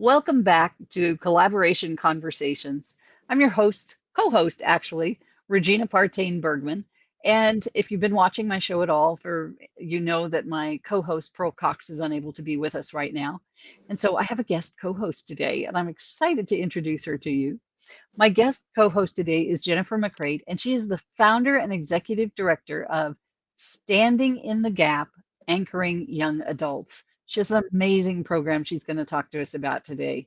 Welcome back to Collaboration Conversations. I'm your host, co-host actually, Regina Partain Bergman. And if you've been watching my show at all, for you know that my co-host Pearl Cox is unable to be with us right now. And so I have a guest co-host today, and I'm excited to introduce her to you. My guest co-host today is Jennifer McCreight, and she is the founder and executive director of Standing in the Gap, Anchoring Young Adults. She has an amazing program she's going to talk to us about today.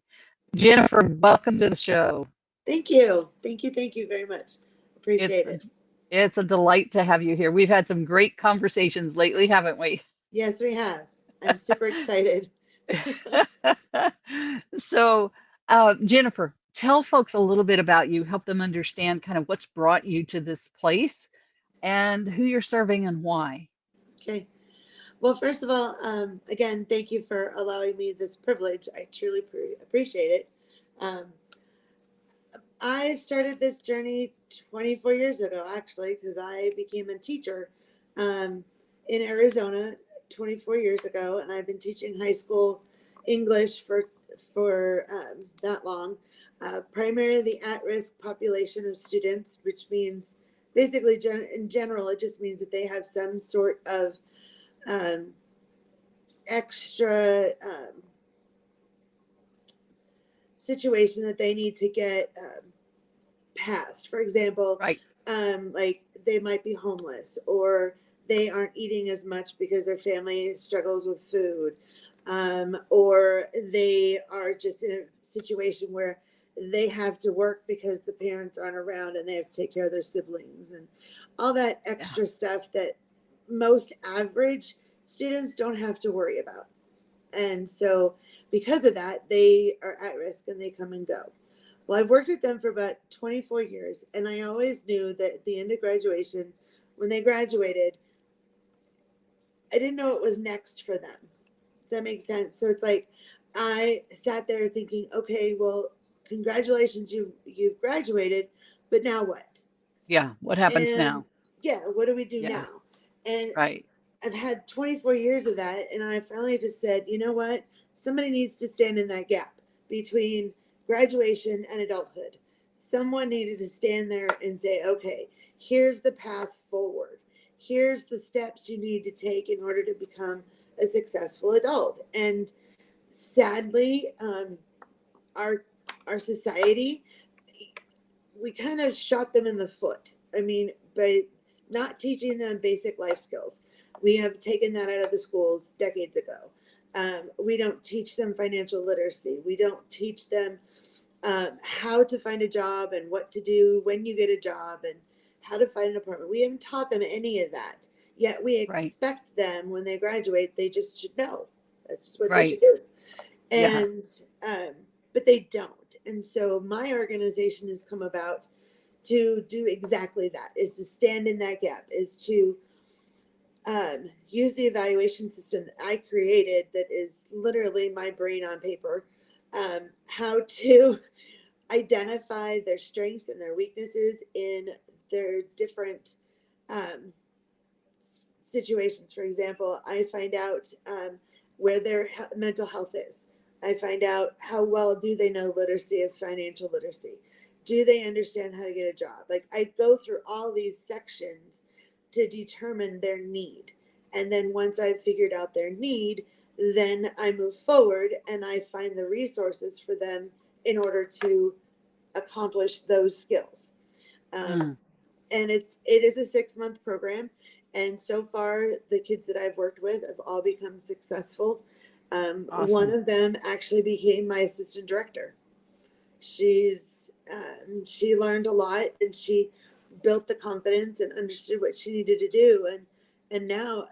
Jennifer, welcome to the show. Thank you. Thank you. Thank you very much. It's Appreciate a, it. it's a delight to have you here. We've had some great conversations lately, haven't we? Yes, we have. I'm super excited. So, Jennifer, tell folks a little bit about you, help them understand kind of what's brought you to this place and who you're serving and why. Okay. Well, first of all, again, thank you for allowing me this privilege. I truly appreciate it. Um, I started this journey 24 years ago, actually, because I became a teacher um, in Arizona 24 years ago, and I've been teaching high school English for that long. Primarily the at-risk population of students, which means basically in general, it just means that they have some sort of um, extra situation that they need to get past. For example, Right. like they might be homeless or they aren't eating as much because their family struggles with food, or they are just in a situation where they have to work because the parents aren't around and they have to take care of their siblings and all that Yeah. extra stuff that most average students don't have to worry about. And so, because of that, they are at risk and they come and go. Well, I've worked with them for about 24 years, and I always knew that at the end of graduation, when they graduated, I didn't know what was next for them. Does that make sense? So it's like I sat there thinking, okay, well, congratulations, you've graduated, but now what? Yeah. What happens And now? yeah, what do we do Yeah. now? And Right. I've had 24 years of that, and I finally just said, you know what? Somebody needs to stand in that gap between graduation and adulthood. Someone needed to stand there and say, okay, here's the path forward. Here's the steps you need to take in order to become a successful adult. And sadly, our our society, we kind of shot them in the foot. I mean, by not teaching them basic life skills. We have taken that out of the schools decades ago. We don't teach them financial literacy. We don't teach them how to find a job and what to do when you get a job and how to find an apartment. We haven't taught them any of that. Yet we Right. expect them when they graduate, they just should know. That's just what they should Right. do. Yeah. And but they don't. And so my organization has come about to do exactly that, is to stand in that gap, is to use the evaluation system that I created that is literally my brain on paper, how to identify their strengths and their weaknesses in their different um, situations. For example, I find out where their mental health is. I find out how well do they know literacy of financial literacy. Do they understand how to get a job? Like I go through all these sections to determine their need. And then once I've figured out their need, then I move forward and I find the resources for them in order to accomplish those skills. Um, Mm, and it is a 6 month program, and so far the kids that I've worked with have all become successful. One awesome. of them actually became my assistant director. She learned a lot and she built the confidence and understood what she needed to do, and now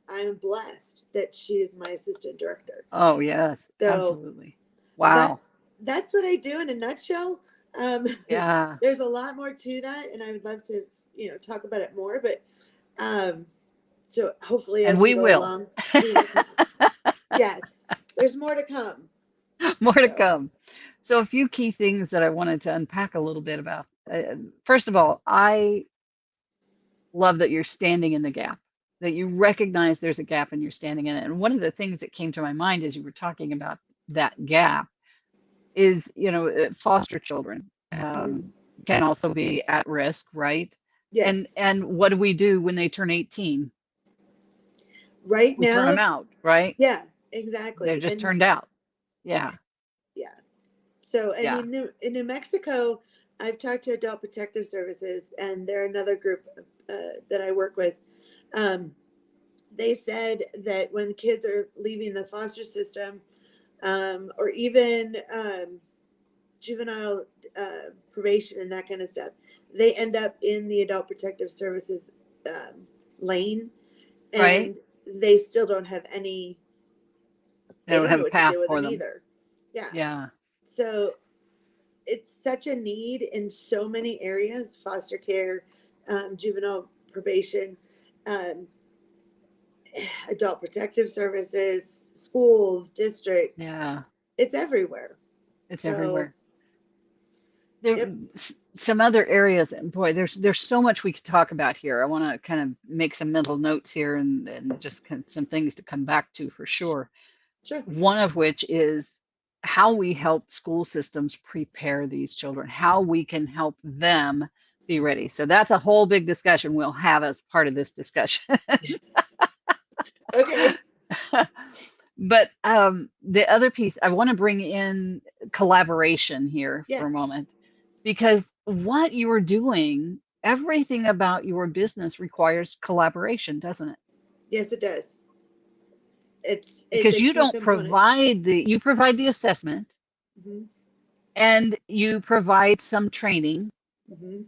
I'm blessed that she is my assistant director. Oh, yes, So absolutely. Wow. that's what I do in a nutshell. Um, Yeah. there's a lot more to that, and I would love to talk about it more. But um, so hopefully, And as we we go will. along, we will talk. Yes, there's more to come. More to So come. So, a few key things that I wanted to unpack a little bit about. First of all, I love that you're standing in the gap, that you recognize there's a gap and you're standing in it. And one of the things that came to my mind as you were talking about that gap is, foster children Mhm. can also be at risk, right? And Yes. and what do we do when they turn 18? Right We turn now, them out, right? yeah, They're exactly. just And turned out. Yeah, yeah. So, and yeah, in New Mexico, I've talked to Adult Protective Services, and they're another group that I work with. Um, they said that when kids are leaving the foster system, or even juvenile probation and that kind of stuff, they end up in the Adult Protective Services lane, right? and they still don't have any. They They don't don't have know a what to path do with for them them. either. Yeah. Yeah, So it's such a need in so many areas: foster care, juvenile probation, um, adult protective services, schools, districts. yeah, It's everywhere. it's So, everywhere. There, yep. some other areas, and boy, there's so much we could talk about here. I want to kind of make some mental notes here and just kind of some things to come back to for sure. Sure. One of which is how we help school systems prepare these children, how we can help them be ready. So that's a whole big discussion we'll have as part of this discussion. Okay. But the other piece, I want to bring in collaboration here for a Yes. moment, because what you are doing, everything about your business requires collaboration, doesn't it? Yes, it does. It's Because a you key don't component. you provide the assessment Hmm. and you provide some training, Hmm.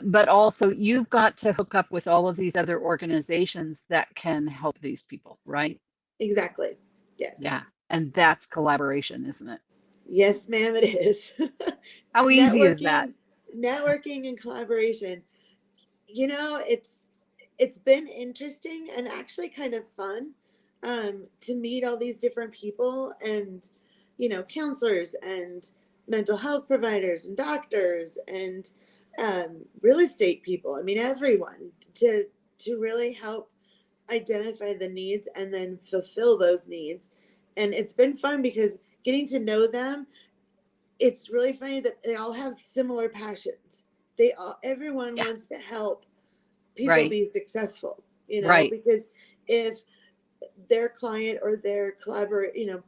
but also you've got to hook up with all of these other organizations that can help these people, right? Exactly. Yes. Yeah. And that's collaboration, isn't it? Yes, ma'am, it is. How It's easy is that? networking and collaboration. It's been interesting and actually kind of fun, to meet all these different people, and counselors and mental health providers and doctors and real estate people. I mean, everyone, to really help identify the needs and then fulfill those needs. And it's been fun because getting to know them, it's really funny that they all have similar passions. Everyone Yeah. wants to help people Right. be successful, Right. because if their client or their collaborator,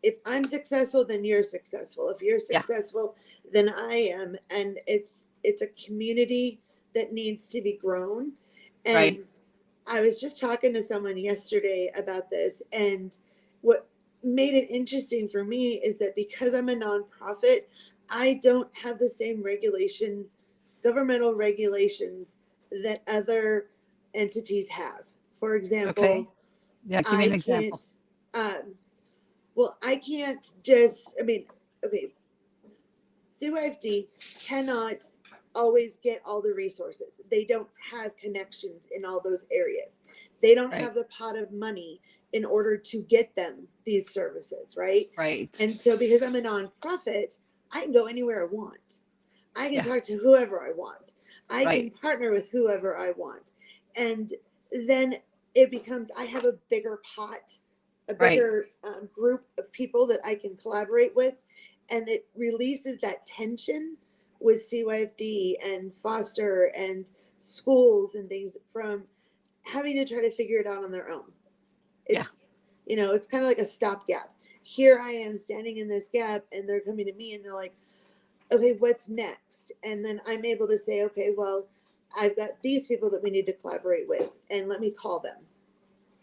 if I'm successful, then you're successful. If you're Yeah. successful, then I am. And it's a community that needs to be grown. Right. And I was just talking to someone yesterday about this, and what made it interesting for me is that because I'm a nonprofit, I don't have the same governmental regulations that other entities have. For Okay. example, Yeah. Give me an I example. can't, I can't just, I mean, okay, CYFD cannot always get all the resources. They don't have connections in all those areas. They don't Right. have the pot of money in order to get them these services, right? Right. And so, because I'm a nonprofit, I can go anywhere I want. I can Yeah. talk to whoever I want. I can Right. partner with whoever I want. And then it becomes, I have a bigger pot, a Right. bigger group of people that I can collaborate with. And it releases that tension with CYFD and foster and schools and things from having to try to figure it out on their own. Yeah. It's kind of like a stopgap. Here I am standing in this gap, and they're coming to me and they're like, okay, what's next? And then I'm able to say, okay, well, I've got these people that we need to collaborate with, and let me call them,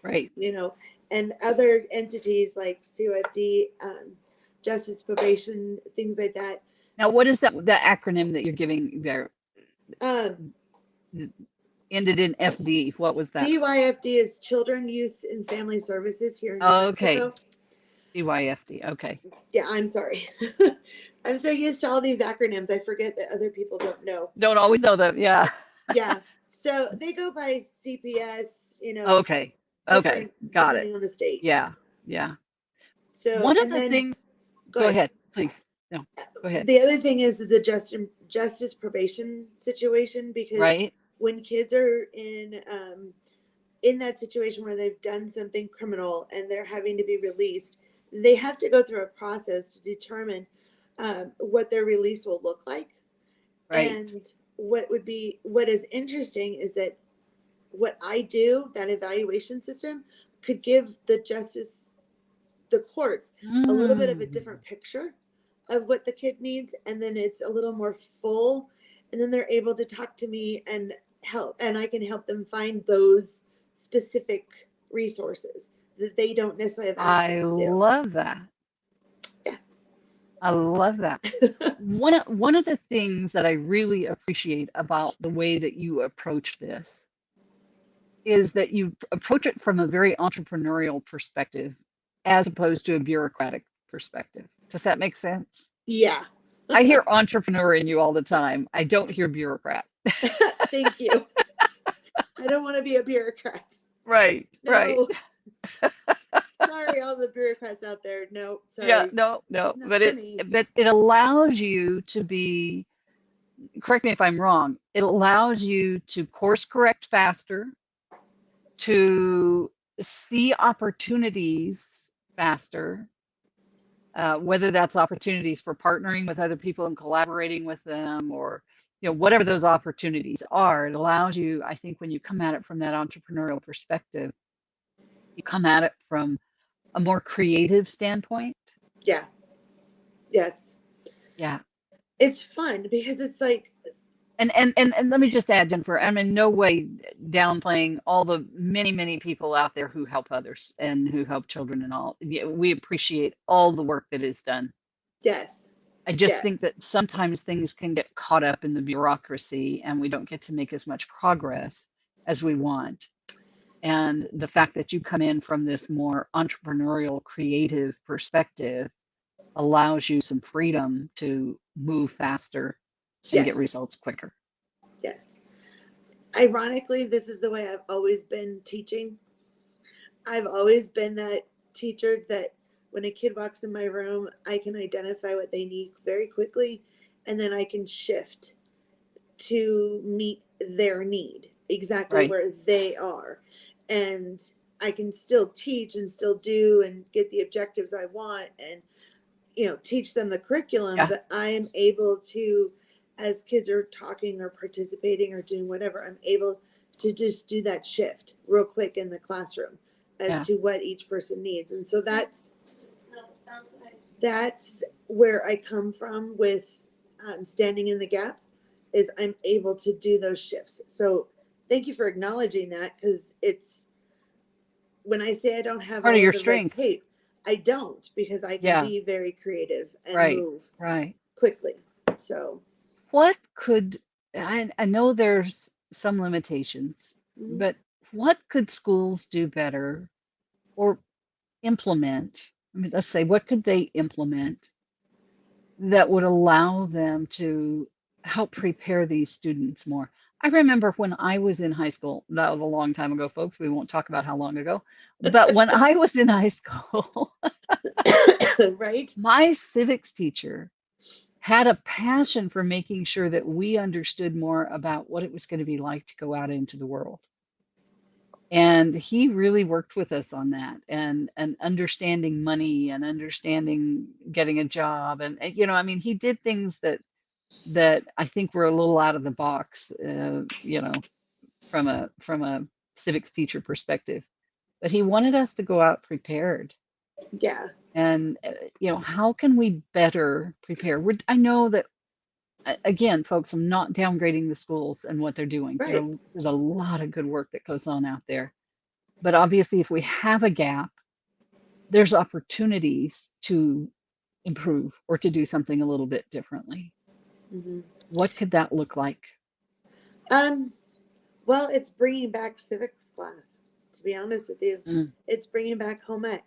Right. you know, and other entities like COFD, Justice Probation, things like that. Now, what is that acronym that you're giving there? Um, Ended in FD. What was that? CYFD is Children, Youth, and Family Services here in New Okay. Mexico. CYFD. Okay. Yeah, I'm sorry. I'm so used to all these acronyms, I forget that other people don't know. Don't always know that. Yeah. Yeah. So they go by CPS, Okay. Okay. different Got it. depending on the state. Yeah. Yeah. So, One of and the then things, go go ahead. ahead, please. No, go ahead. The other thing is the justice probation situation, because Right. when kids are in that situation where they've done something criminal and they're having to be released, they have to go through a process to determine, what their release will look like. Right. And what is interesting is that what I do, that evaluation system, could give the courts, a little bit of a Mm. different picture of what the kid needs, and then it's a little more full, and then they're able to talk to me and help, and I can help them find those specific resources that they don't necessarily have I access to. love that. Yeah. I love that. One of the things that I really appreciate about the way that you approach this is that you approach it from a very entrepreneurial perspective as opposed to a bureaucratic perspective. Does that make sense? Yeah. I hear entrepreneur in you all the time. I don't hear bureaucrat. Thank you. I don't want to be a bureaucrat. Right, right. No. Sorry, all the bureaucrats out there. No, Yeah, sorry. no, It's no. not But for it me. but it allows you to be, correct me if I'm wrong, it allows you to course correct faster, to see opportunities faster, whether that's opportunities for partnering with other people and collaborating with them, or whatever those opportunities are. It allows you, I think, when you come at it from that entrepreneurial perspective, you come at it from a more creative standpoint. Yeah. Yes. Yeah. It's fun because it's like, And let me just add, Jennifer, I'm in no way downplaying all the many, many people out there who help others and who help children and all. Yeah, we appreciate all the work that is done. yes. I just Yes. think that sometimes things can get caught up in the bureaucracy and we don't get to make as much progress as we want. And the fact that you come in from this more entrepreneurial, creative perspective allows you some freedom to move faster and get Yes. results quicker. Yes. Ironically, this is the way I've always been teaching. I've always been that teacher that when a kid walks in my room, I can identify what they need very quickly, and then I can shift to meet their need exactly Right. where they are. And I can still teach and still do and get the objectives I want and teach them the curriculum, Yeah. but I am able to, as kids are talking or participating or doing whatever, I'm able to just do that shift real quick in the classroom as Yeah. to what each person needs. And so that's where I come from with standing in the gap, is I'm able to do those shifts. So thank you for acknowledging that, because it's, when I say I don't have Part of all of your the red strength. tape, I don't, because I can Yeah. be very creative and Right. move Right. quickly. So, What could, I know there's some limitations, mhm. but what could schools do better or implement? I mean, let's say, what could they implement that would allow them to help prepare these students more? I remember when I was in high school, that was a long time ago, folks. We won't talk about how long ago, but when I was in high school, Right? my civics teacher had a passion for making sure that we understood more about what it was going to be like to go out into the world. And he really worked with us on that, and understanding money and understanding getting a job. And I mean, he did things that I think were a little out of the box, from a civics teacher perspective. But he wanted us to go out prepared. Yeah. And how can we better prepare? I know that, again, folks, I'm not downgrading the schools and what they're doing. Right. There's a lot of good work that goes on out there. But obviously, if we have a gap, there's opportunities to improve or to do something a little bit differently. Hmm. What could that look like? Um, well, it's bringing back civics class, to be honest with you. Mm. It's bringing back home ec,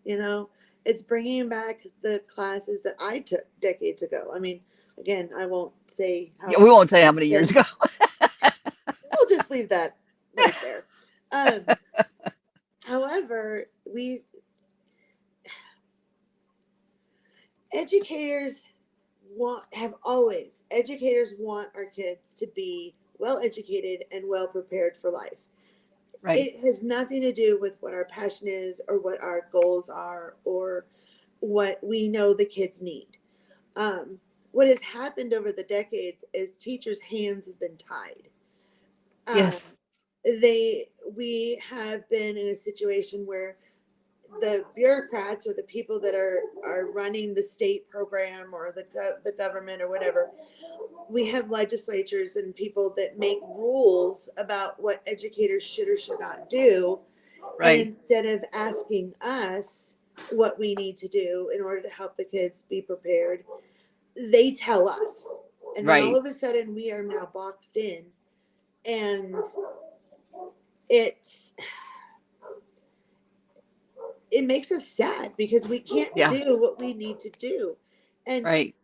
you know, it's bringing back the classes that I took decades ago. I mean, again, I won't say how Yeah, we long won't say how many it's years been. ago. We'll just leave that right there. Um, However, educators educators want our kids to be well educated and well prepared for life. Right. It has nothing to do with what our passion is or what our goals are or what we know the kids need. What has happened over the decades is teachers' hands have been tied. Um, Yes. we have been in a situation where the bureaucrats or the people that are running the state program or the government or whatever, we have legislatures and people that make rules about what educators should or should not do. And Right. instead of asking us what we need to do in order to help the kids be prepared, they tell us. And then all Right. of a sudden we are now boxed in. And it's it makes us sad because we can't Yeah. do what we need to do. And Right.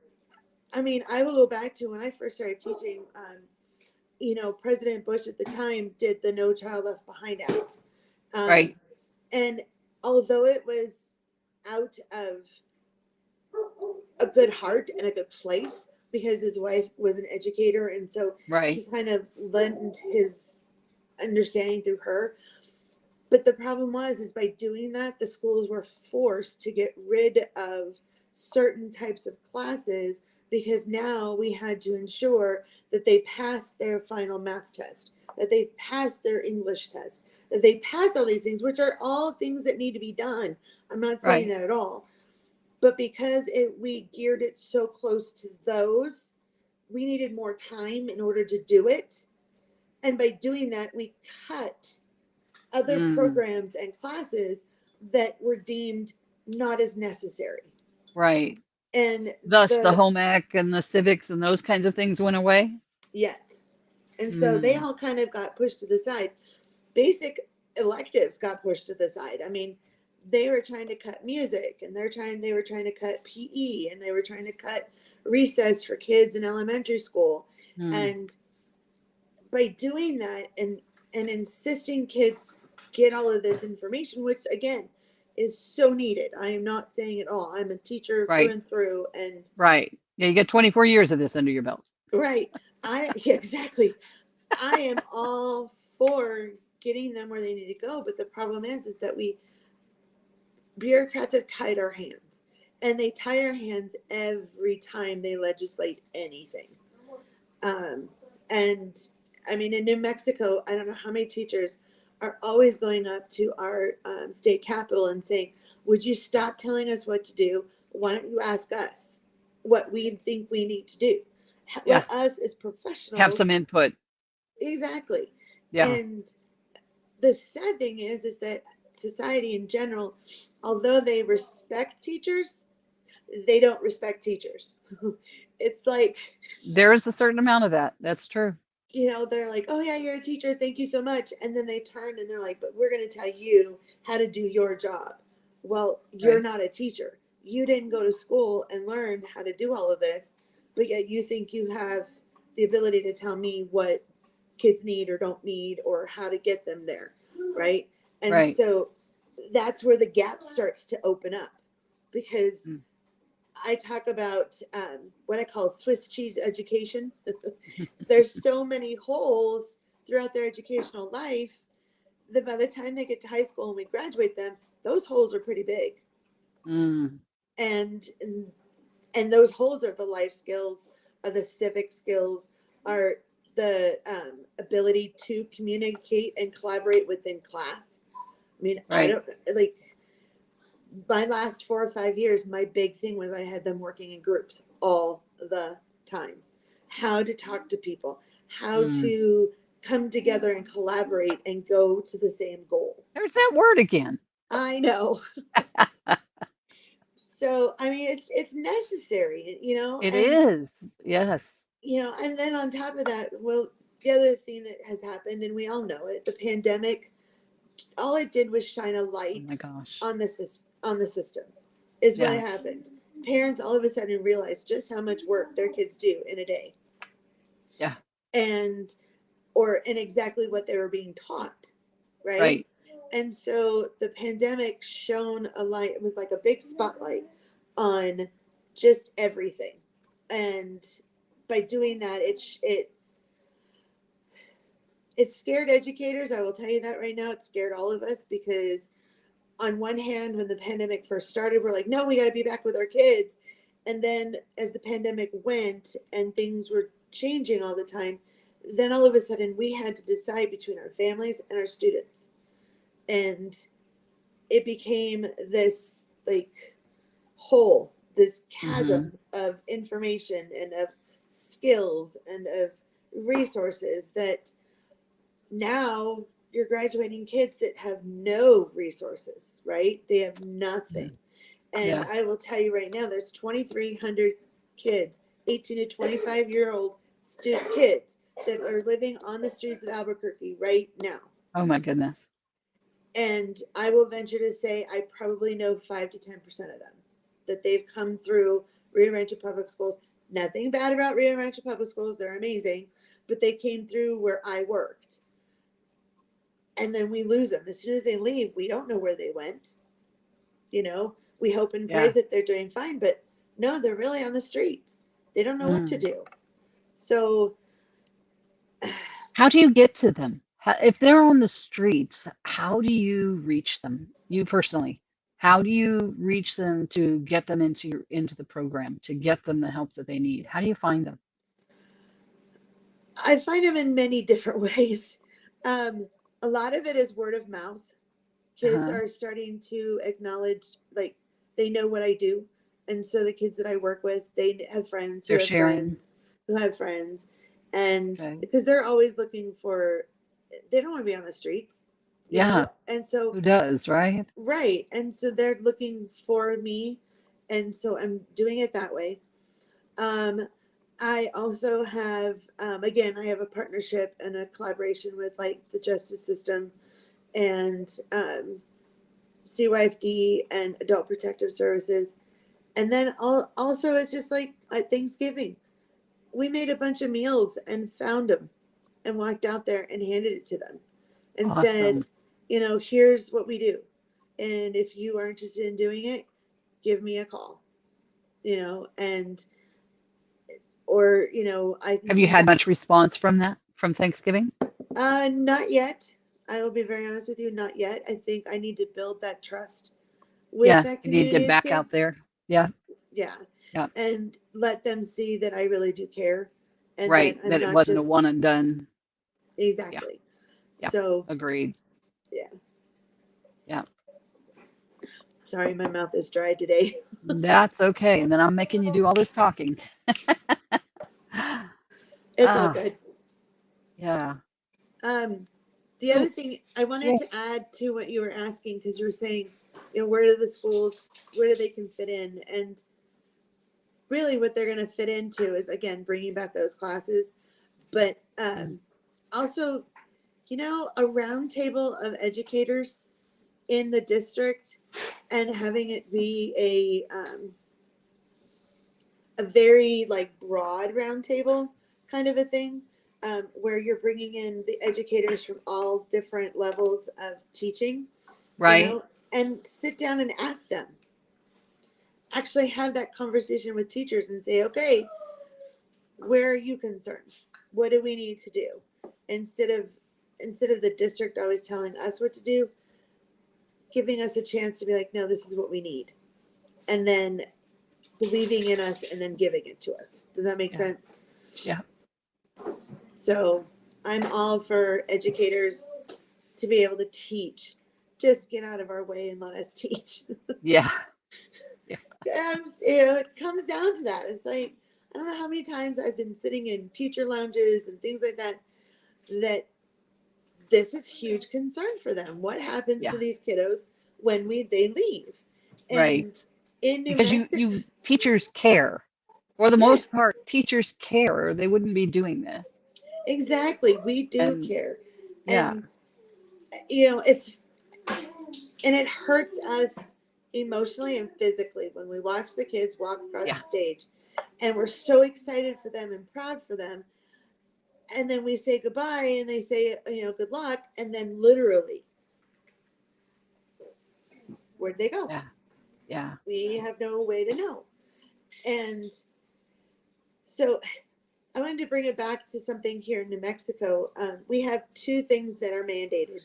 I mean, I will go back to when I first started teaching. President Bush at the time did the No Child Left Behind Act. Um, Right. and although it was out of a good heart and a good place because his wife was an educator, and so he Right. kind of lent his understanding through her. But the problem is by doing that, the schools were forced to get rid of certain types of classes because now we had to ensure that they passed their final math test, that they passed their English test, that they passed all these things, which are all things that need to be done. I'm not saying Right. that at all. But because we geared it so close to those, we needed more time in order to do it. And by doing that, we cut other Mm. programs and classes that were deemed not as necessary. Right. And Thus, the the home ec and the civics and those kinds of things went away. yes. And so they Mm. all kind of got pushed to the side. Basic electives got pushed to the side. I mean, they were trying to cut music and they were trying to cut PE and they were trying to cut recess for kids in elementary school. Mm. And by doing that and insisting kids get all of this information, which again is so needed. I am not saying at all. I'm a teacher through Right. and through, and Right. Yeah, you get 24 years of this under your belt. right. Yeah, exactly. I am all for getting them where they need to go, but the problem is that we bureaucrats have tied our hands, and they tie our hands every time they legislate anything. Um, and I mean, in New Mexico, I don't know how many teachers are always going up to our state capitol and saying, "Would you stop telling us what to do? Why don't you ask us what we think we need to do? Yeah. Let us as Have some professionals." input. Exactly. Yeah. And the sad thing is that society in general, although they respect teachers, they don't respect teachers. It's like, There is a certain amount of that. That's true. they're like, "Oh yeah, you're a teacher, thank you so much," and then they turn and they're like, "But we're going to tell you how to do your job." Well, you're Right. not a teacher. You didn't go to school and learn how to do all of this, but yet you think you have the ability to tell me what kids need or don't need or how to get them there, right? And Right. so that's where the gap starts to open up because Mm. I talk about what I call Swiss cheese education. There's so many holes throughout their educational life that by the time they get to high school and we graduate them, those holes are pretty big. Mm. And and those holes are the life skills, are the civic skills, are the ability to communicate and collaborate within class. I mean, I Right. don't like my last 4 or 5 years. My big thing was I had them working in groups all the time. How to talk to people, how Mm. to come together and collaborate and go to the same goal. There's that word again. I know. So I mean, it's necessary, It and is. Yes. and then on top of that, well, the other thing that has happened, and we all know it, the pandemic, all it did was shine a Oh my light gosh. on the system, is what Yeah. happened. Parents all of a sudden realized just how much work their kids do in a day, Yeah. and or in exactly what they were being taught, right? Right. And so the pandemic shone a light. It was like a big spotlight on just everything, and by doing that, it scared educators. I will tell you that right now. It scared all of us because on one hand, when the pandemic first started, we're like, no, we got to be back with our kids. And then as the pandemic went and things were changing all the time, then all of a sudden we had to decide between our families and our students. And it became this like hole, this Mm-hmm. chasm of information and of skills and of resources that now you're graduating kids that have no resources, right? They have nothing. And Yeah. I will tell you right now, there's 2,300 kids, 18 to 25-year-old student kids that are living on the streets of Albuquerque right now. Oh my goodness. And I will venture to say I probably know 5 to 10% of them that they've come through Rio Rancho Public Schools. Nothing bad about Rio Rancho Public Schools, they're amazing, but they came through where I worked. And then we lose them. As soon as they leave, we don't know where they went. You know, we hope and pray Yeah. that they're doing fine, but no, they're really on the streets. They don't know what to Mm. do. So, How do you get to them? If they're on the streets, how do you reach them? You personally, how do you reach them to get them into the program, to get them the help that they need? How do you find them? I find them in many different ways. A lot of it is word of mouth. Kids Uh-huh. are starting to acknowledge, like, they know what I do. And so the kids that I work with, they have friends who They're have sharing. friends who have friends. And Okay. because they're always looking for, they don't want to be on the streets, you Yeah. know? And so, Who does, right? right. And so they're looking for me. And so I'm doing it that way. Um, I also have, again, I have a partnership and a collaboration with like the justice system and CYFD and Adult Protective Services. And then also, it's just like at Thanksgiving, we made a bunch of meals and found them and walked out there and handed it to them and said, Awesome. you know, here's what we do. And if you are interested in doing it, give me a call, you know, and, or, you know, I can Have you give had that. much response from that, from Thanksgiving? Not yet. I will be very honest with you, not yet. I think I need to build that trust with Yeah, that you need to community get of back out kids. there. Yeah, Yeah. yeah, And let them see that I really do care and that right. I'm That it not wasn't a one just and done. Yeah, exactly. yeah, So, agreed. yeah. Yeah, Sorry, my mouth is dry today. that's okay. And then I'm making you do all this talking. It's all Ah, good. yeah. Um, the other So, thing I wanted yeah, to add to what you were asking, because you were saying, you know, where do the schools, where do they can fit in? And really what they're going to fit into is, again, bringing back those classes, but mm, also, you know, a round table of educators in the district and having it be a very like broad roundtable kind of a thing, where you're bringing in the educators from all different levels of teaching, you right. know, and sit down and ask them. Actually, have that conversation with teachers and say, okay, where are you concerned? What do we need to do? Instead of instead of the district always telling us what to do, giving us a chance to be like, no, this is what we need, and then believing in us and then giving it to us. Does that make Yeah, sense? yeah, So I'm all for educators to be able to teach. Just get out of our way and let us teach. yeah, yeah, You know, it comes down to that. It's like, I don't know how many times I've been sitting in teacher lounges and things like that, that this is huge concern for them. What happens yeah, to these kiddos when they leave? right. And in New Because Mexico, you teachers care. For the most yes, part, teachers care, or they wouldn't be doing this. exactly. We do And care. yeah, And, you know, and it hurts us emotionally and physically when we watch the kids walk across yeah, the stage and we're so excited for them and proud for them. And then we say goodbye and they say, you know, good luck. And then literally, where'd they go? yeah, yeah. We have no way to know. And so I wanted to bring it back to something here in New Mexico. We have two things that are mandated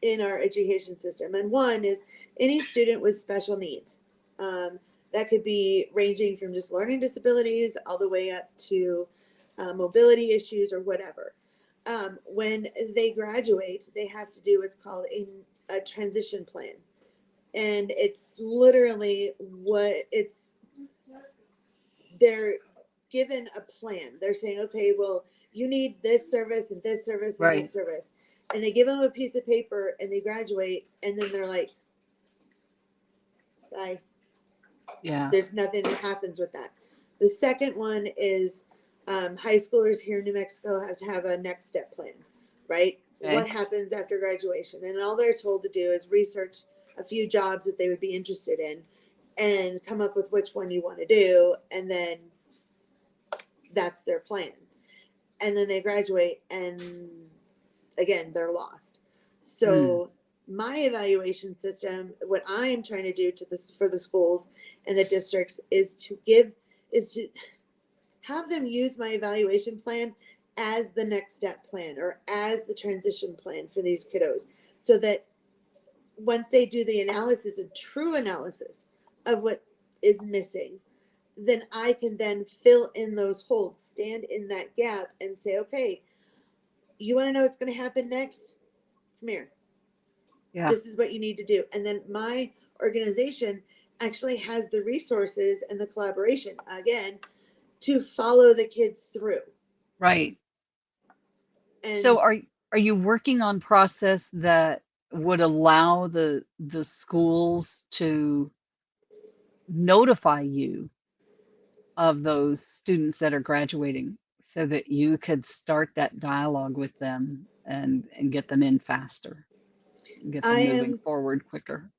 in our education system. And one is any student with special needs, um, That could be ranging from just learning disabilities all the way up to mobility issues or whatever. When they graduate, they have to do what's called a transition plan. And it's literally they're given a plan. They're saying, okay, well, you need this service and this service and Right. this service. And they give them a piece of paper and they graduate, and then they're like, bye. Yeah. There's nothing that happens with that. The second one is high schoolers here in New Mexico have to have a next step plan, right? Okay. What happens after graduation? And all they're told to do is research a few jobs that they would be interested in and come up with which one you want to do. And then that's their plan. And then they graduate and again, they're lost. So my evaluation system, what I am trying to do for the schools and the districts is to have them use my evaluation plan as the next step plan or as the transition plan for these kiddos, so that once they do the analysis, a true analysis of what is missing, then I can then fill in those holes, stand in that gap and say, okay, you want to know what's going to happen next? Come here. Yeah. This is what you need to do. And then my organization actually has the resources and the collaboration again to follow the kids through. Right. And So are you working on process that would allow the schools to notify you of those students that are graduating so that you could start that dialogue with them and get them in faster, get them moving forward quicker?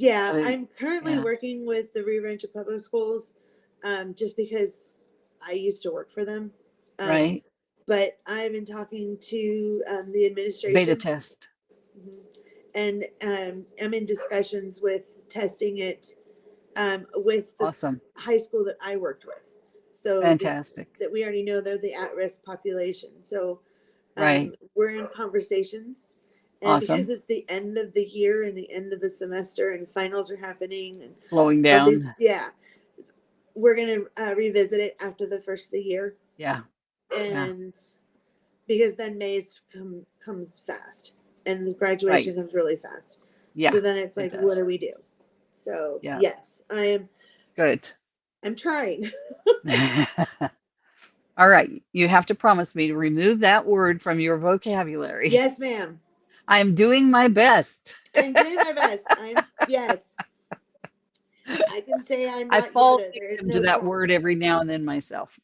I'm currently Yeah. working with the Rio Rancho Public Schools, just because I used to work for them. Right. But I've been talking to the Beta administration. test. And I'm in discussions with testing it with the Awesome. high school that I worked with. So Fantastic. that we already know they're the at-risk population. So Right. we're in conversations. And Awesome. because it's the end of the year and the end of the semester and finals are happening and Slowing down. we're going to revisit it after the first of the year. Yeah. And because then May's comes fast and the graduation comes really fast. Yeah. So then it's like, what do we do? So yes, I am good. I'm trying. All right. You have to promise me to remove that word from your vocabulary. Yes, ma'am. I'm doing my best. I'm doing my best. Yes. I can say I'm not I fall Yoda. There is victim no to that try. word every now and then myself.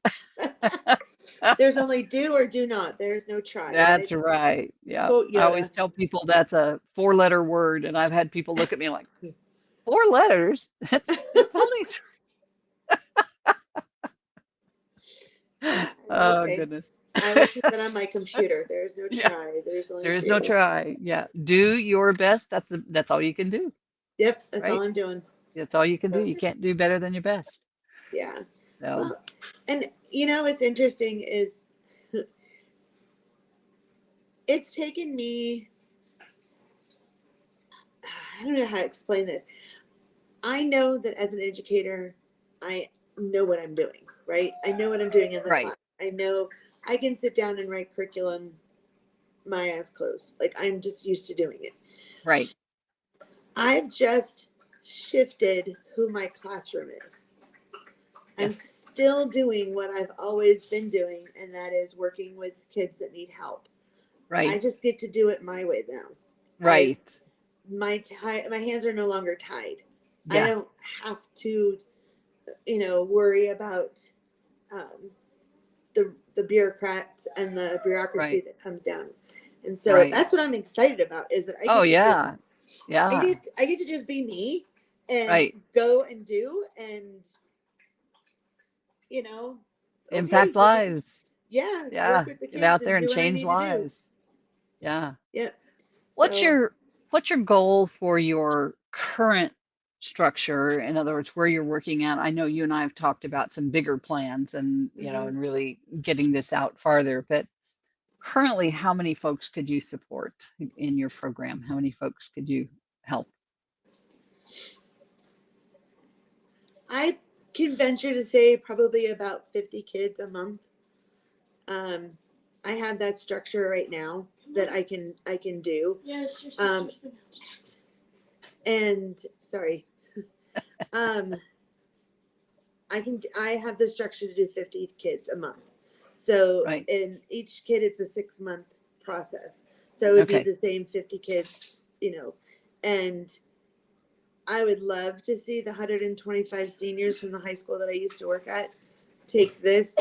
There's only do or do not. There is no try. That's right. Yeah. Quote Yoda. I always tell people that's a 4-letter word, and I've had people look at me like, 4 letters? That's only 3. Oh, okay. goodness. I will put that on my computer. There's no try. There is no try. Yeah. Do your best. That's all you can do. Yep. That's right? all I'm doing. That's all you can do. You can't do better than your best. Yeah. So. Well, and what's interesting is it's taken me, I don't know how to explain this. I know that as an educator, I know what I'm doing, right? I know what I'm doing in the class. I know I can sit down and write curriculum my eyes closed. Like I'm just used to doing it. Right. I've just shifted who my classroom is. I'm still doing what I've always been doing, and that is working with kids that need help. Right. I just get to do it my way now. Right. My hands are no longer tied. Yeah. I don't have to, worry about the bureaucrats and the bureaucracy that comes down. And so that's what I'm excited about is that I get to just be me and go and do and impact lives. Yeah. Work with the kids get out there and do change lives. Yeah. Yep. What's your goal for your current structure? In other words, where you're working at? I know you and I have talked about some bigger plans and and really getting this out farther, but currently, how many folks could you support in your program? How many folks could you help? I can venture to say probably about 50 kids a month. I have that structure right now that I can do. Yes, your Um, sister's been. and sorry, um, I have the structure to do 50 kids a month. So Right. in each kid, it's a 6-month process. So it would be Okay. the same 50 kids, and I would love to see the 125 seniors from the high school that I used to work at take this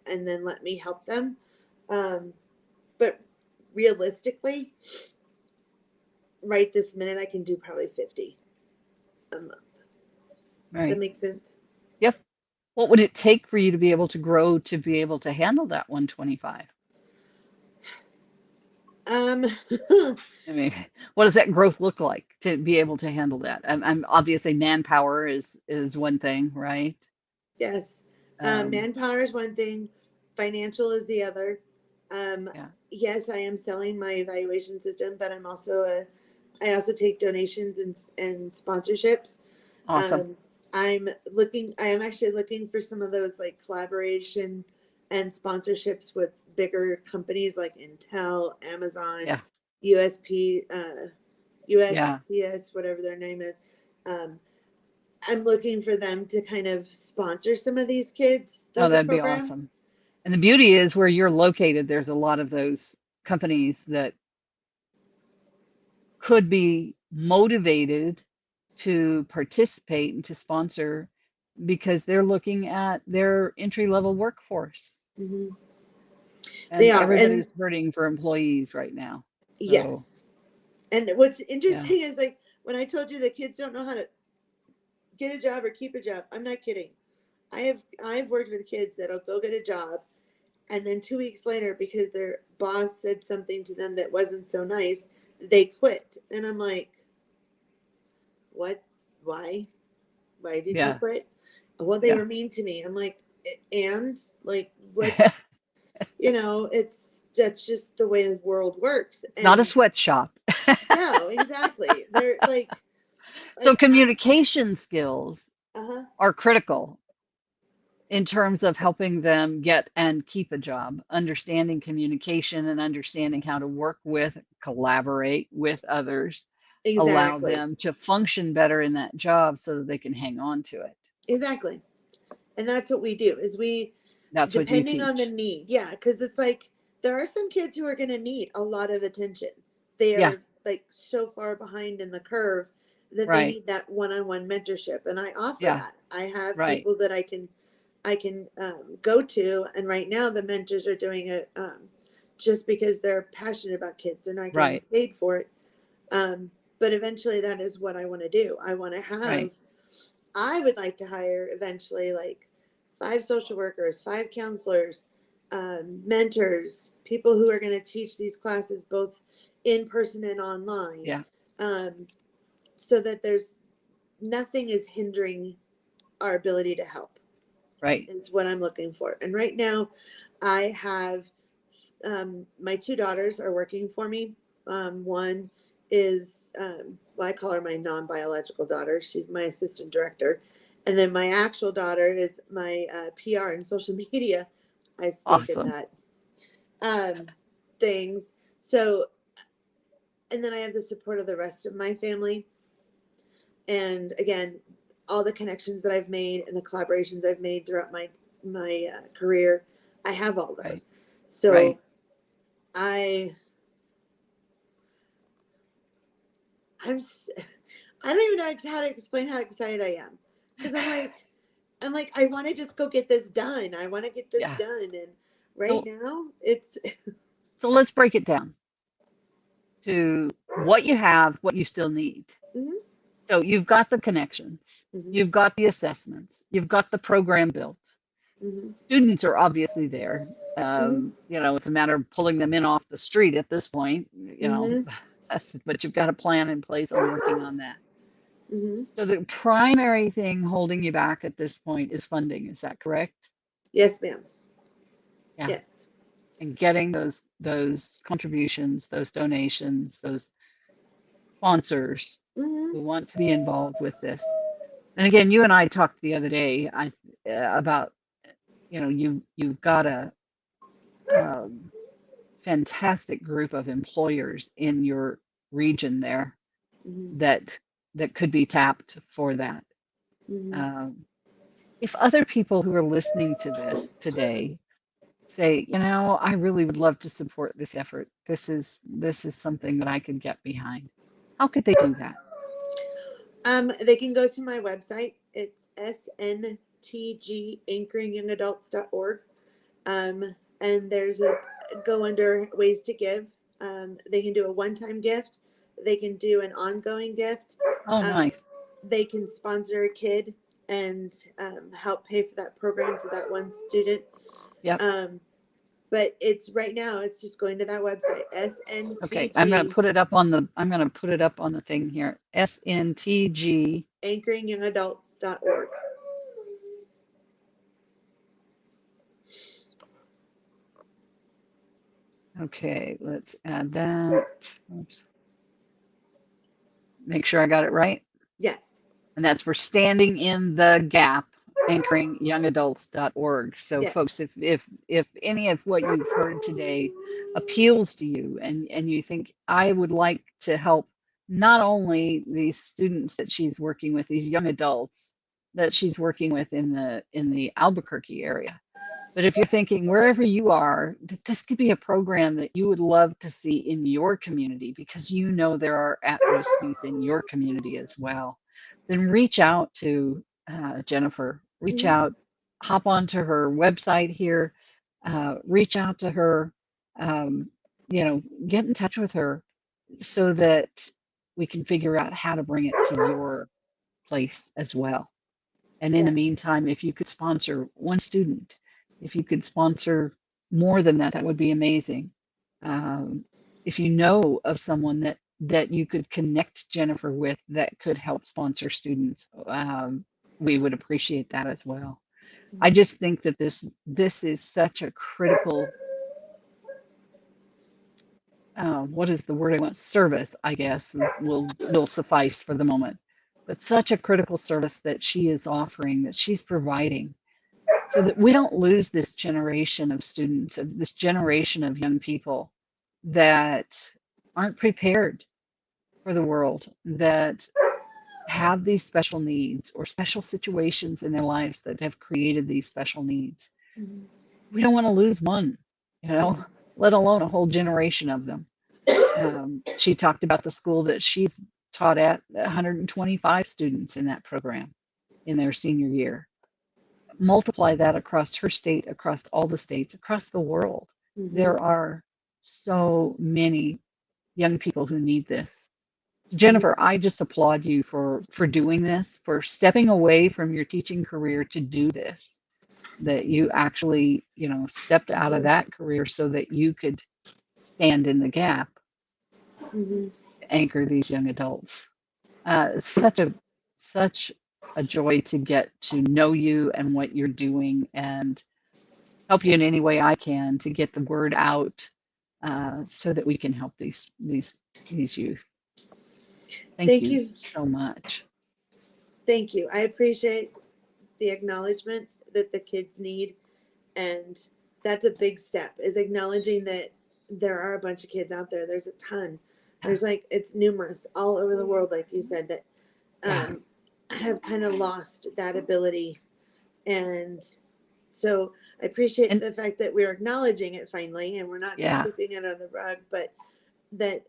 and then let me help them. But realistically, right this minute, I can do probably 50 a month. Does Right. that make sense? Yep. What would it take for you to be able to grow to be able to handle that 125? Um, I mean, what does that growth look like to be able to handle that? I'm obviously manpower is one thing, right? yes. Um, Manpower is one thing, financial is the other. yeah. Yes, I am selling my evaluation system, but I also take donations and sponsorships. Awesome. I am actually looking for some of those like collaboration and sponsorships with bigger companies like Intel, Amazon, Yeah. USP, Yeah. USPS, whatever their name is. Um, I'm looking for them to kind of sponsor some of these kids Oh, through the that'd be program. awesome. And the beauty is where you're located, there's a lot of those companies that could be motivated to participate and to sponsor because they're looking at their entry level workforce Hmm. They and are, and everybody's hurting for employees right now. So, yes. And what's yeah. interesting is like when I told you the kids don't know how to get a job or keep a job, I'm not kidding. I've worked with kids that'll go get a job and then 2 weeks later, because their boss said something to them that wasn't so nice, they quit. And I'm like, what? Why? Why did you Yeah. quit? Well, they Yeah. were mean to me. I'm like, and like, what's, it's that's just the way the world works. It's not a And sweatshop. no, exactly. They're So I, communication skills uh-huh, are critical in terms of helping them get and keep a job, understanding communication and understanding how to work with, collaborate with others, allow exactly. them to function better in that job so that they can hang on to it. Exactly. And that's what we do is we, That's what you depending on the teach. need. Yeah. Cause it's like, there are some kids who are going to need a lot of attention. They Yeah, are like so far behind in the curve that they right. need that one-on-one mentorship. And I offer Yeah, that. I have right, people that I can go to. And right now the mentors are doing it, just because they're passionate about kids. They're not getting right, paid for it. Um, but eventually that is what I want to do. right, I would like to hire eventually like 5 social workers, 5 counselors, mentors, people who are going to teach these classes both in person and online, yeah, um, so that there's nothing is hindering our ability to help. right, Is what I'm looking for. And right now, I have my 2 daughters are working for me. One is, well, I call her my non biological daughter. She's my assistant director. And then my actual daughter is my PR and social media. I stink at awesome. that, things. So, and then I have the support of the rest of my family. And again, all the connections that I've made and the collaborations I've made throughout my career, I have all Right, those. So right. I I'm I don't even know how to explain how excited I am because I'm like I want to just go get this done. I want to get this Yeah. done, and right So, now it's so let's break it down to what you have, what you still need. mhm, So you've got the connections, mhm, you've got the assessments, you've got the program built. mhm, Students are obviously there. mhm, It's a matter of pulling them in off the street at this point, mhm, but you've got a plan in place on working on that. mhm. So the primary thing holding you back at this point is funding. Is that correct? Yes, ma'am. Yeah. Yes. And getting those contributions, those donations, those sponsors Mhm. who want to be involved with this. And again, you and I talked the other day about, you've got a um, fantastic group of employers in your region there Hmm. that could be tapped for that. Hmm. Um, if other people who are listening to this today say, I really would love to support this effort. This is something that I could get behind. How could they do that? They can go to my website. It's sntganchoringyoungadults.org. And there's a go under ways to give. They can do a one-time gift. They can do an ongoing gift. Oh, Um, nice. they can sponsor a kid and help pay for that program for that one student. Yep. But it's right now, it's just going to that website, Okay. I'm going to SNTG, put it up on the thing here. SNTG. anchoringyoungadults.org. Okay, let's add that. Oops. Make sure I got it right. Yes. And that's for Standing in the Gap, anchoringyoungadults.org. So Yes. folks, if any of what you've heard today appeals to you and you think I would like to help not only these students that she's working with, these young adults that she's working with in the Albuquerque area, but if you're thinking wherever you are, that this could be a program that you would love to see in your community because there are at-risk youth in your community as well, then reach out to Jennifer. Reach Mm-hmm. out, hop onto her website here, reach out to her, um, get in touch with her so that we can figure out how to bring it to your place as well. And in the Yes. meantime, if you could sponsor one student, if you could sponsor more than that, that would be amazing. Um, if you know of someone that you could connect Jennifer with that could help sponsor students, we would appreciate that as well. I Mm-hmm. just think that this is such a critical, what is the word I want? Service, I guess, will suffice for the moment. But such a critical service that she is offering, that she's providing so that we don't lose this generation of students, of this generation of young people that aren't prepared for the world, that have these special needs or special situations in their lives that have created these special needs. Mm-hmm. We don't want to lose one, Mm-hmm. let alone a whole generation of them. She talked about the school that she's taught at, 125 students in that program in their senior year. Multiply that across her state, across all the states, across the world. Mm-hmm. There are so many young people who need this. Mm-hmm. Jennifer, I just applaud you for doing this, for stepping away from your teaching career to do this. That you actually, stepped out of that career so that you could stand in the gap, Mm-hmm. anchor these young adults. It's such a joy to get to know you and what you're doing and help you in any way I can to get the word out so that we can help these youth. Thank Thank you you. so much. Thank you. I appreciate the acknowledgement that the kids need. And that's a big step, is acknowledging that there are a bunch of kids out there. There's a ton. Yeah, There's like, it's numerous all over the world, like you said, that yeah, have kind of lost that ability. And so I appreciate and the fact that we're acknowledging it finally, and we're not just yeah, sweeping it under the rug, but that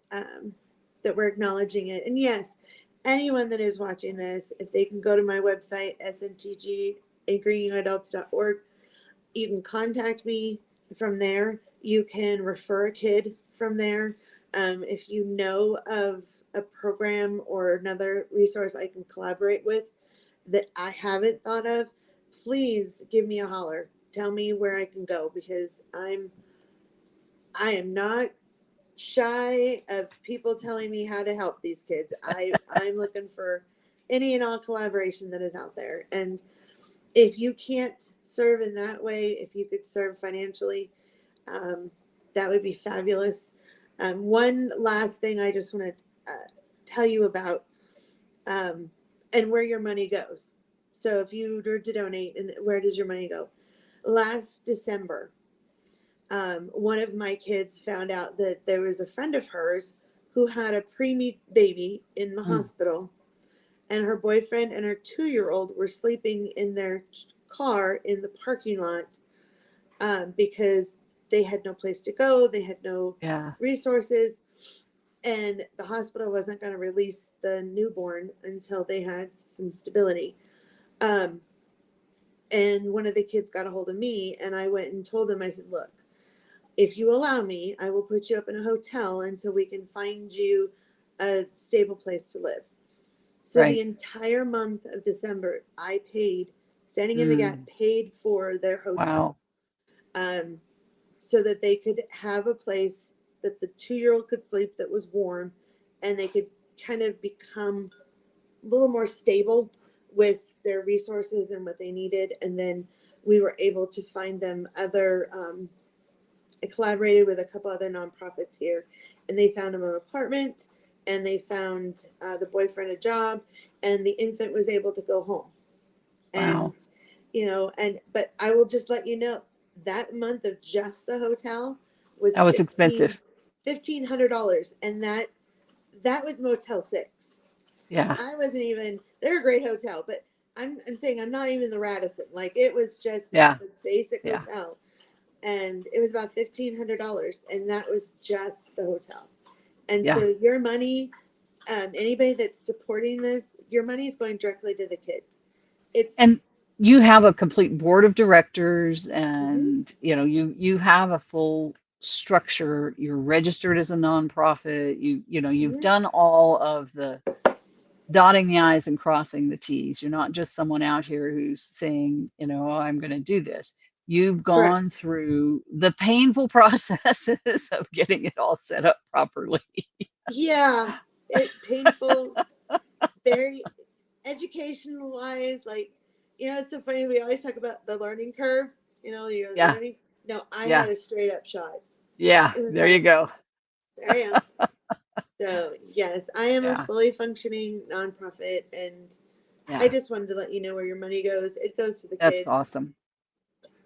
that we're acknowledging it. And yes, anyone that is watching this, if they can go to my website, sntg.anchoringyoungadults.org, you can contact me from there. You can refer a kid from there. If you know of a program or another resource I can collaborate with that I haven't thought of, please give me a holler. Tell me where I can go, because I am not shy of people telling me how to help these kids. I'm looking for any and all collaboration that is out there. And if you can't serve in that way, if you could serve financially, um, that would be fabulous. One last thing I just want to tell you about, and where your money goes. So if you were to donate, and where does your money go? Last December, one of my kids found out that there was a friend of hers who had a preemie baby in the hospital, and her boyfriend and her 2-year-old were sleeping in their car in the parking lot, because they had no place to go, they had no Yeah. resources, and the hospital wasn't going to release the newborn until they had some stability. And one of the kids got a hold of me, and I went and told them, I said, look, if you allow me, I will put you up in a hotel until we can find you a stable place to live. So the Right. entire month of December, I paid, standing in the gap, paid for their hotel, Wow. so that they could have a place that the 2-year-old could sleep that was warm, and they could kind of become a little more stable with their resources and what they needed. And then we were able to find them other, I collaborated with a couple other nonprofits here, and they found them an apartment, and they found the boyfriend a job, and the infant was able to go home. Wow. And but I will just let you know, that month of just the hotel was That was expensive. $1,500, and that was Motel 6. Yeah. I wasn't even, they're a great hotel, but I'm saying I'm not even the Radisson. Like, it was just Yeah. the basic Yeah. hotel, and it was about $1,500, and that was just the hotel. And Yeah. so your money, anybody that's supporting this, your money is going directly to the kids. It's And you have a complete board of directors, mhm, and you have a full structure. You're registered as a nonprofit. You've mhm, done all of the dotting the i's and crossing the t's. You're not just someone out here who's saying, oh, I'm going to do this. You've gone correct. through the painful processes of getting it all set up properly. Yeah, it painful, very educational wise. Like, it's so funny. We always talk about the learning curve. You're Yeah. learning. No, I Yeah. had a straight up shot. Yeah. It was There you like, go. there I am. So yes, I am a Yeah. fully functioning nonprofit, and I Yeah. just wanted to let you know where your money goes. It goes to the That's kids. awesome.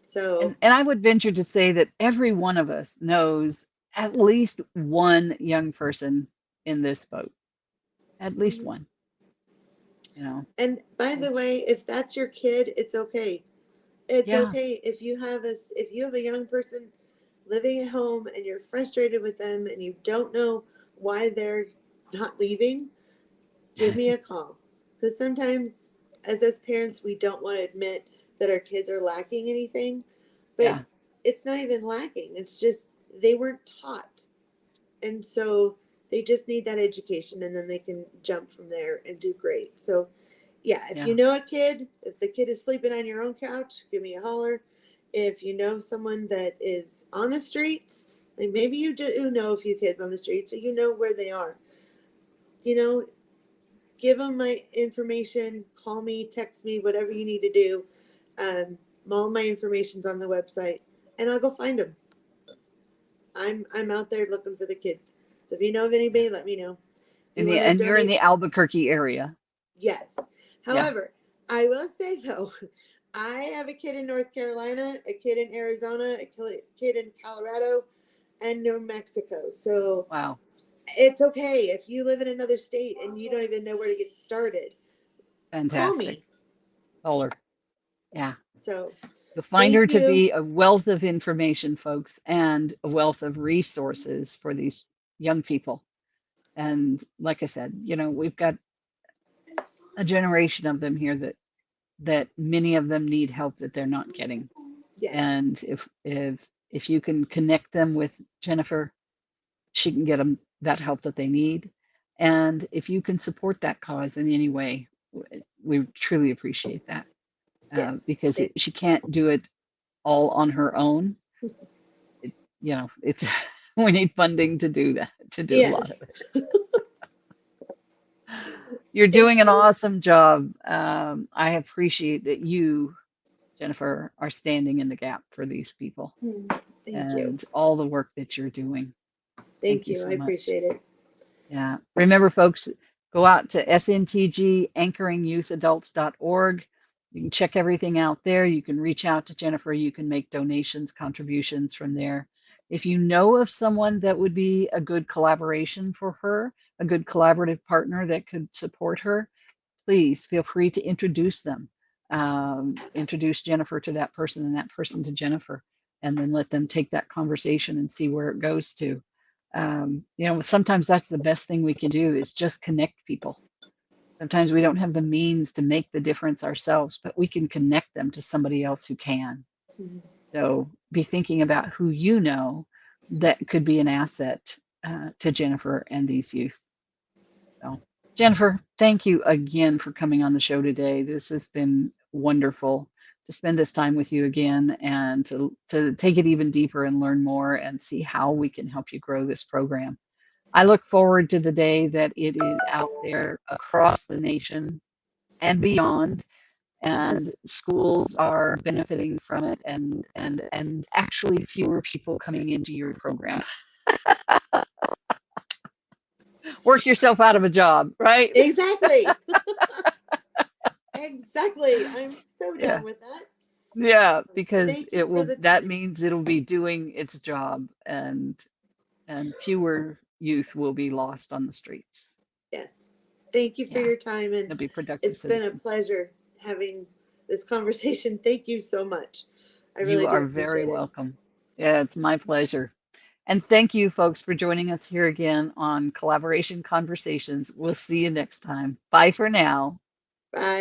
So And I would venture to say that every one of us knows at least one young person in this boat. At least mhm. one, you know. And by the It's way, if that's your kid, it's okay. It's yeah, okay if you have a young person living at home and you're frustrated with them and you don't know why they're not leaving, give me a call. Because sometimes, as parents, we don't want to admit that our kids are lacking anything, but yeah, it's not even lacking. It's just they weren't taught, and so they just need that education, and then they can jump from there and do great. So yeah, if you yeah, know a kid, if the kid is sleeping on your own couch, give me a holler. If you know someone that is on the streets, like maybe you do know a few kids on the streets, so you know where they are. You know, give them my information. Call me, text me, whatever you need to do. All my information's on the website, and I'll go find them. I'm out there looking for the kids. So if you know of yeah. anybody, let me know. If you want to And you're in donate, the Albuquerque area. yes. Yeah. However, I will say though, I have a kid in North Carolina, a kid in Arizona, a kid in Colorado, and New Mexico. So Wow. it's okay if you live in another state and you don't even know where to get started. Call Fantastic. me. Solar. Yeah. So You'll find thank her to you. be a wealth of information, folks, and a wealth of resources for these young people. And like I said, we've got a generation of them here that many of them need help that they're not getting. Yes. And if you can connect them with Jennifer, she can get them that help that they need. And if you can support that cause in any way, we truly appreciate that, Yes. because Thank she can't do it all on her own. It, it's we need funding to do that, to do a lot of yes. it. You're Thank doing an you. awesome job. I appreciate that you, Jennifer, are standing in the gap for these people Thank you. and all the work that you're doing. Thank Thank you you. so I much. appreciate it. Yeah. Remember, folks, go out to SNTG, anchoringyouthadults.org. You can check everything out there. You can reach out to Jennifer. You can make donations, contributions from there. If you know of someone that would be a good collaboration for her, a good collaborative partner that could support her, please feel free to introduce them. Introduce Jennifer to that person and that person to Jennifer, and then let them take that conversation and see where it goes to. Sometimes that's the best thing we can do is just connect people. Sometimes we don't have the means to make the difference ourselves, but we can connect them to somebody else who can. Mhm. So be thinking about who you know that could be an asset to Jennifer and these youth. So, Jennifer, thank you again for coming on the show today. This has been wonderful to spend this time with you again and to take it even deeper and learn more and see how we can help you grow this program. I look forward to the day that it is out there across the nation and beyond, and schools are benefiting from it, and actually fewer people coming into your program. Work yourself out of a job, right? Exactly. Exactly. I'm so Yeah. down with that. Yeah, So because thank you for the that time. means it'll be doing its job, and fewer youth will be lost on the streets. Yes. Thank you for Yeah, your time. And they'll be productive it's been a citizens. pleasure having this conversation. Thank you so much. I really You do are very appreciate it. welcome. Yeah, it's my pleasure. And thank you, folks, for joining us here again on Collaboration Conversations. We'll see you next time. Bye for now. Bye.